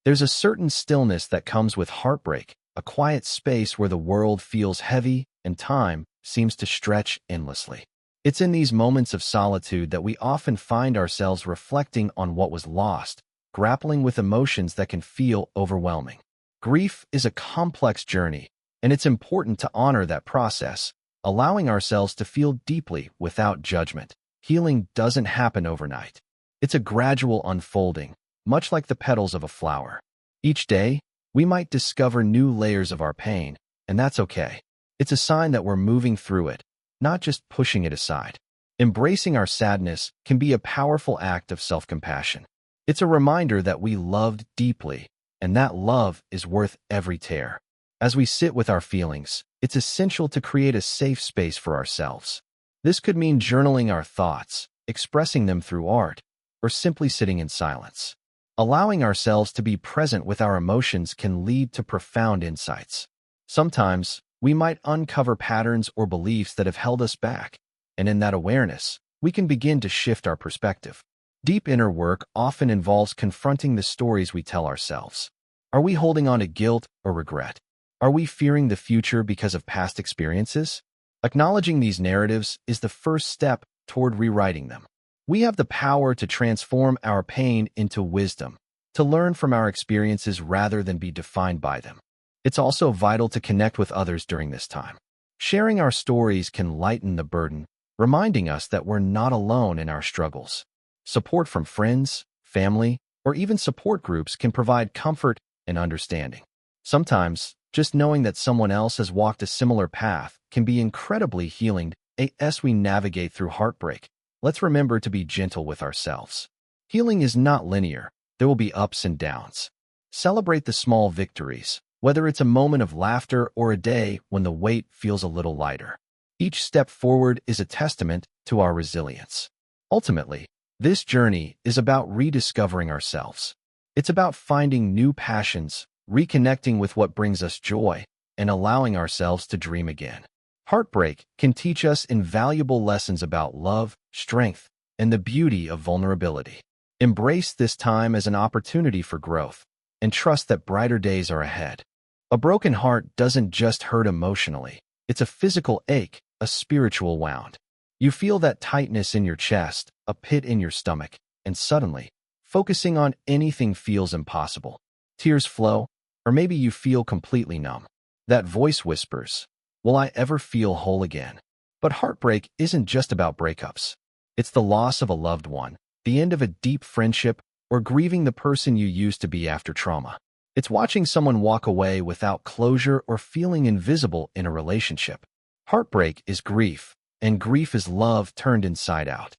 There's a certain stillness that comes with heartbreak, a quiet space where the world feels heavy and time seems to stretch endlessly. It's in these moments of solitude that we often find ourselves reflecting on what was lost, grappling with emotions that can feel overwhelming. Grief is a complex journey, and it's important to honor that process, allowing ourselves to feel deeply without judgment. Healing doesn't happen overnight. It's a gradual unfolding, much like the petals of a flower. Each day, we might discover new layers of our pain, and that's okay. It's a sign that we're moving through it, not just pushing it aside. Embracing our sadness can be a powerful act of self-compassion. It's a reminder that we loved deeply, and that love is worth every tear. As we sit with our feelings, it's essential to create a safe space for ourselves. This could mean journaling our thoughts, expressing them through art, or simply sitting in silence. Allowing ourselves to be present with our emotions can lead to profound insights. Sometimes, we might uncover patterns or beliefs that have held us back, and in that awareness, we can begin to shift our perspective. Deep inner work often involves confronting the stories we tell ourselves. Are we holding on to guilt or regret? Are we fearing the future because of past experiences? Acknowledging these narratives is the first step toward rewriting them. We have the power to transform our pain into wisdom, to learn from our experiences rather than be defined by them. It's also vital to connect with others during this time. Sharing our stories can lighten the burden, reminding us that we're not alone in our struggles. Support from friends, family, or even support groups can provide comfort and understanding. Sometimes, just knowing that someone else has walked a similar path can be incredibly healing. As we navigate through heartbreak, let's remember to be gentle with ourselves. Healing is not linear. There will be ups and downs. Celebrate the small victories, whether it's a moment of laughter or a day when the weight feels a little lighter. Each step forward is a testament to our resilience. Ultimately, this journey is about rediscovering ourselves. It's about finding new passions, reconnecting with what brings us joy, and allowing ourselves to dream again. Heartbreak can teach us invaluable lessons about love, strength, and the beauty of vulnerability. Embrace this time as an opportunity for growth, and trust that brighter days are ahead. A broken heart doesn't just hurt emotionally. It's a physical ache, a spiritual wound. You feel that tightness in your chest, a pit in your stomach, and suddenly, focusing on anything feels impossible. Tears flow, or maybe you feel completely numb. That voice whispers, "Will I ever feel whole again?" But heartbreak isn't just about breakups. It's the loss of a loved one, the end of a deep friendship, or grieving the person you used to be after trauma. It's watching someone walk away without closure or feeling invisible in a relationship. Heartbreak is grief, and grief is love turned inside out.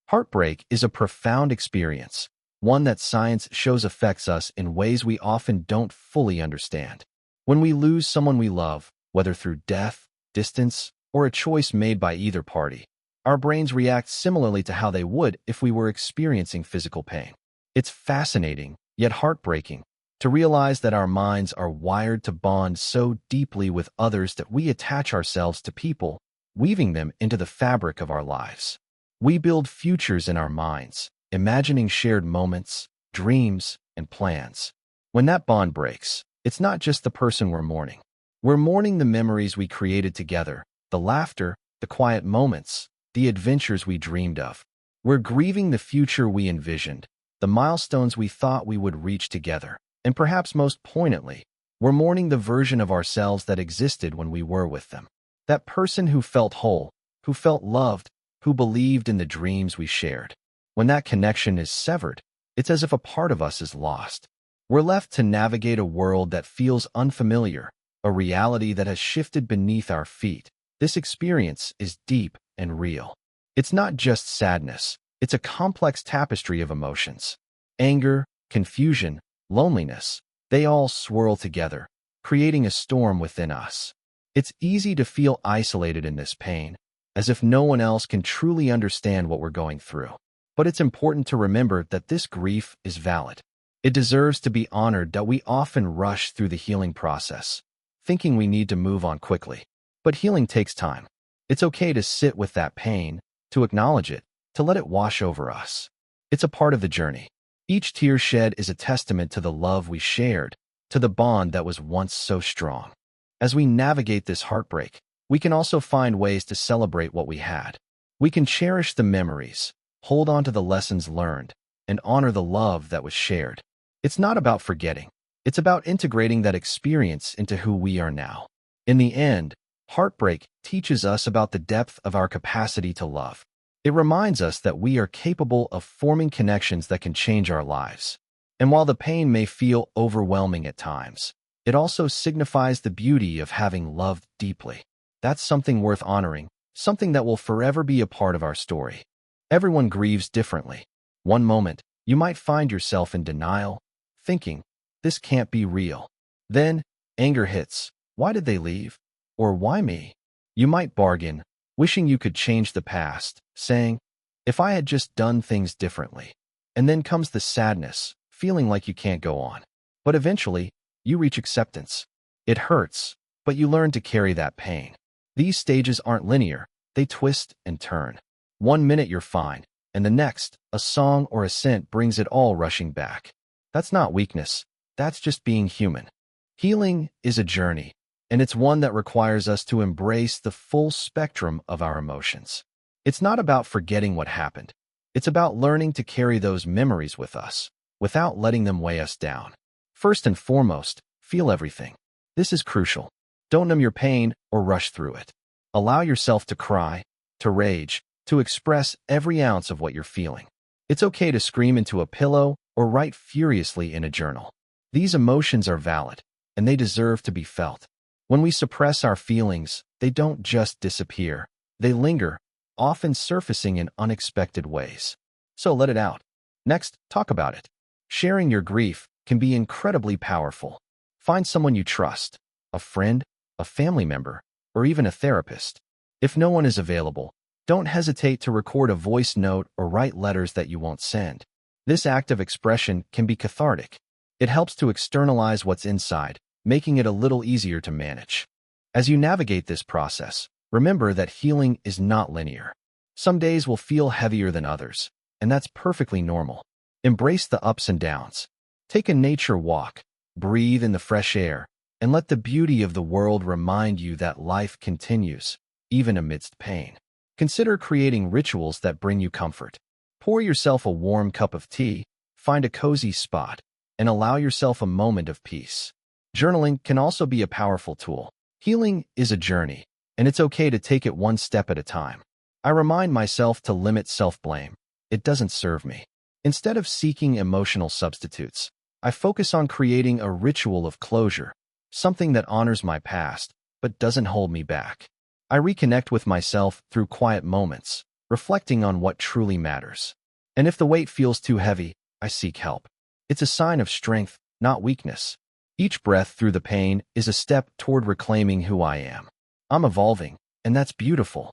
Heartbreak is a profound experience, one that science shows affects us in ways we often don't fully understand. When we lose someone we love, whether through death, distance, or a choice made by either party, our brains react similarly to how they would if we were experiencing physical pain. It's fascinating, yet heartbreaking, to realize that our minds are wired to bond so deeply with others that we attach ourselves to people, weaving them into the fabric of our lives. We build futures in our minds, imagining shared moments, dreams, and plans. When that bond breaks, it's not just the person we're mourning. We're mourning the memories we created together, the laughter, the quiet moments, the adventures we dreamed of. We're grieving the future we envisioned, the milestones we thought we would reach together. And perhaps most poignantly, we're mourning the version of ourselves that existed when we were with them. That person who felt whole, who felt loved, who believed in the dreams we shared. When that connection is severed, it's as if a part of us is lost. We're left to navigate a world that feels unfamiliar, a reality that has shifted beneath our feet. This experience is deep and real. It's not just sadness. It's a complex tapestry of emotions. Anger, confusion, loneliness, they all swirl together, creating a storm within us. It's easy to feel isolated in this pain, as if no one else can truly understand what we're going through. But it's important to remember that this grief is valid. It deserves to be honored. That we often rush through the healing process, thinking we need to move on quickly. But healing takes time. It's okay to sit with that pain, to acknowledge it, to let it wash over us. It's a part of the journey. Each tear shed is a testament to the love we shared, to the bond that was once so strong. As we navigate this heartbreak, we can also find ways to celebrate what we had. We can cherish the memories, hold on to the lessons learned, and honor the love that was shared. It's not about forgetting. It's about integrating that experience into who we are now. In the end, heartbreak teaches us about the depth of our capacity to love. It reminds us that we are capable of forming connections that can change our lives. And while the pain may feel overwhelming at times, it also signifies the beauty of having loved deeply. That's something worth honoring, something that will forever be a part of our story. Everyone grieves differently. One moment, you might find yourself in denial, thinking, this can't be real. Then, anger hits. Why did they leave? Or why me? You might bargain, wishing you could change the past, saying, if I had just done things differently. And then comes the sadness, feeling like you can't go on. But eventually, you reach acceptance. It hurts, but you learn to carry that pain. These stages aren't linear, they twist and turn. One minute you're fine, and the next, a song or a scent brings it all rushing back. That's not weakness, that's just being human. Healing is a journey, and it's one that requires us to embrace the full spectrum of our emotions. It's not about forgetting what happened. It's about learning to carry those memories with us, without letting them weigh us down. First and foremost, feel everything. This is crucial. Don't numb your pain or rush through it. Allow yourself to cry, to rage, to express every ounce of what you're feeling. It's okay to scream into a pillow or write furiously in a journal. These emotions are valid, and they deserve to be felt. When we suppress our feelings, they don't just disappear. They linger, often surfacing in unexpected ways. So let it out. Next, talk about it. Sharing your grief can be incredibly powerful. Find someone you trust, a friend, a family member, or even a therapist. If no one is available, don't hesitate to record a voice note or write letters that you won't send. This act of expression can be cathartic. It helps to externalize what's inside, making it a little easier to manage. As you navigate this process, remember that healing is not linear. Some days will feel heavier than others, and that's perfectly normal. Embrace the ups and downs. Take a nature walk, breathe in the fresh air, and let the beauty of the world remind you that life continues, even amidst pain. Consider creating rituals that bring you comfort. Pour yourself a warm cup of tea, find a cozy spot, and allow yourself a moment of peace. Journaling can also be a powerful tool. Healing is a journey, and it's okay to take it one step at a time. I remind myself to limit self-blame. It doesn't serve me. Instead of seeking emotional substitutes, I focus on creating a ritual of closure, something that honors my past, but doesn't hold me back. I reconnect with myself through quiet moments, reflecting on what truly matters. And if the weight feels too heavy, I seek help. It's a sign of strength, not weakness. Each breath through the pain is a step toward reclaiming who I am. I'm evolving, and that's beautiful.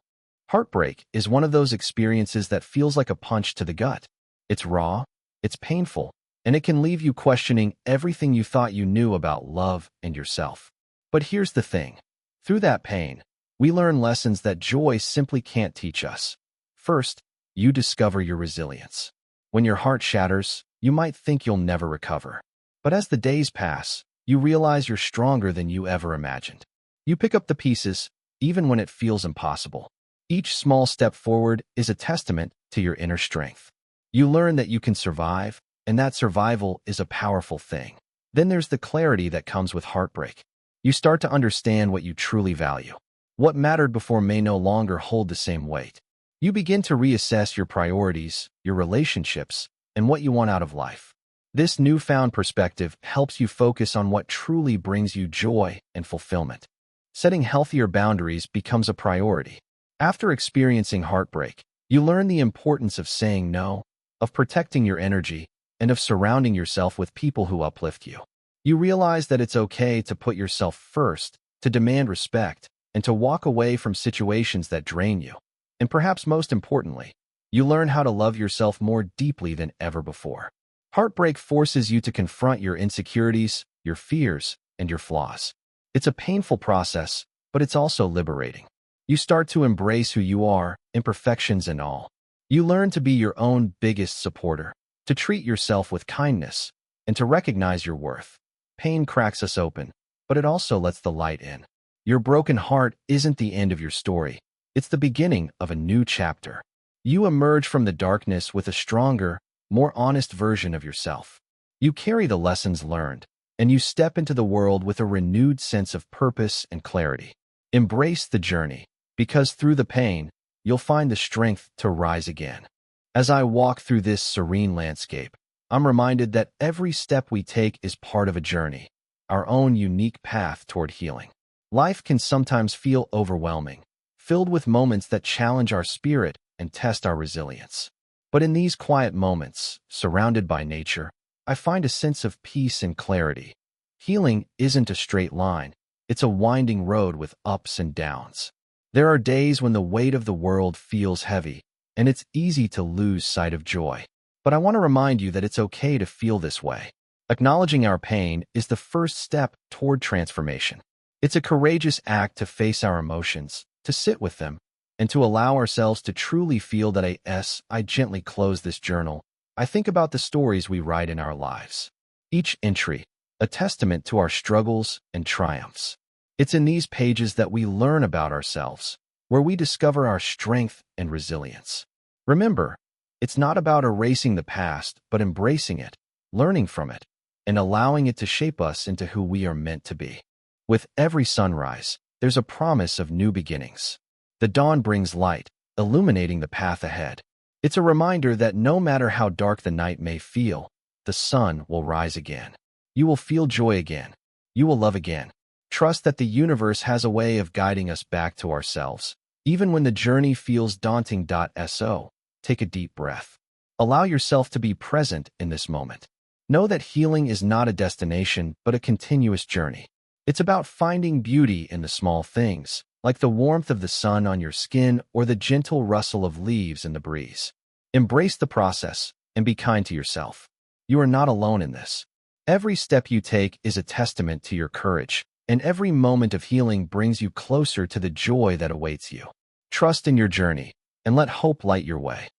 Heartbreak is one of those experiences that feels like a punch to the gut. It's raw, it's painful, and it can leave you questioning everything you thought you knew about love and yourself. But here's the thing. Through that pain, we learn lessons that joy simply can't teach us. First, you discover your resilience. When your heart shatters, you might think you'll never recover. But as the days pass, you realize you're stronger than you ever imagined. You pick up the pieces, even when it feels impossible. Each small step forward is a testament to your inner strength. You learn that you can survive, and that survival is a powerful thing. Then there's the clarity that comes with heartbreak. You start to understand what you truly value. What mattered before may no longer hold the same weight. You begin to reassess your priorities, your relationships, and what you want out of life. This newfound perspective helps you focus on what truly brings you joy and fulfillment. Setting healthier boundaries becomes a priority. After experiencing heartbreak, you learn the importance of saying no, of protecting your energy, and of surrounding yourself with people who uplift you. You realize that it's okay to put yourself first, to demand respect, and to walk away from situations that drain you. And perhaps most importantly, you learn how to love yourself more deeply than ever before. Heartbreak forces you to confront your insecurities, your fears, and your flaws. It's a painful process, but it's also liberating. You start to embrace who you are, imperfections and all. You learn to be your own biggest supporter, to treat yourself with kindness, and to recognize your worth. Pain cracks us open, but it also lets the light in. Your broken heart isn't the end of your story. It's the beginning of a new chapter. You emerge from the darkness with a stronger, more honest version of yourself. You carry the lessons learned, and you step into the world with a renewed sense of purpose and clarity. Embrace the journey, because through the pain, you'll find the strength to rise again. As I walk through this serene landscape, I'm reminded that every step we take is part of a journey, our own unique path toward healing. Life can sometimes feel overwhelming, filled with moments that challenge our spirit and test our resilience. But in these quiet moments, surrounded by nature, I find a sense of peace and clarity. Healing isn't a straight line. It's a winding road with ups and downs. There are days when the weight of the world feels heavy, and it's easy to lose sight of joy. But I want to remind you that it's okay to feel this way. Acknowledging our pain is the first step toward transformation. It's a courageous act to face our emotions, to sit with them, and to allow ourselves to truly feel that. As I gently close this journal, I think about the stories we write in our lives. Each entry, a testament to our struggles and triumphs. It's in these pages that we learn about ourselves, where we discover our strength and resilience. Remember, it's not about erasing the past, but embracing it, learning from it, and allowing it to shape us into who we are meant to be. With every sunrise, there's a promise of new beginnings. The dawn brings light, illuminating the path ahead. It's a reminder that no matter how dark the night may feel, the sun will rise again. You will feel joy again. You will love again. Trust that the universe has a way of guiding us back to ourselves, even when the journey feels daunting. So, take a deep breath. Allow yourself to be present in this moment. Know that healing is not a destination, but a continuous journey. It's about finding beauty in the small things, like the warmth of the sun on your skin or the gentle rustle of leaves in the breeze. Embrace the process and be kind to yourself. You are not alone in this. Every step you take is a testament to your courage, and every moment of healing brings you closer to the joy that awaits you. Trust in your journey, and let hope light your way.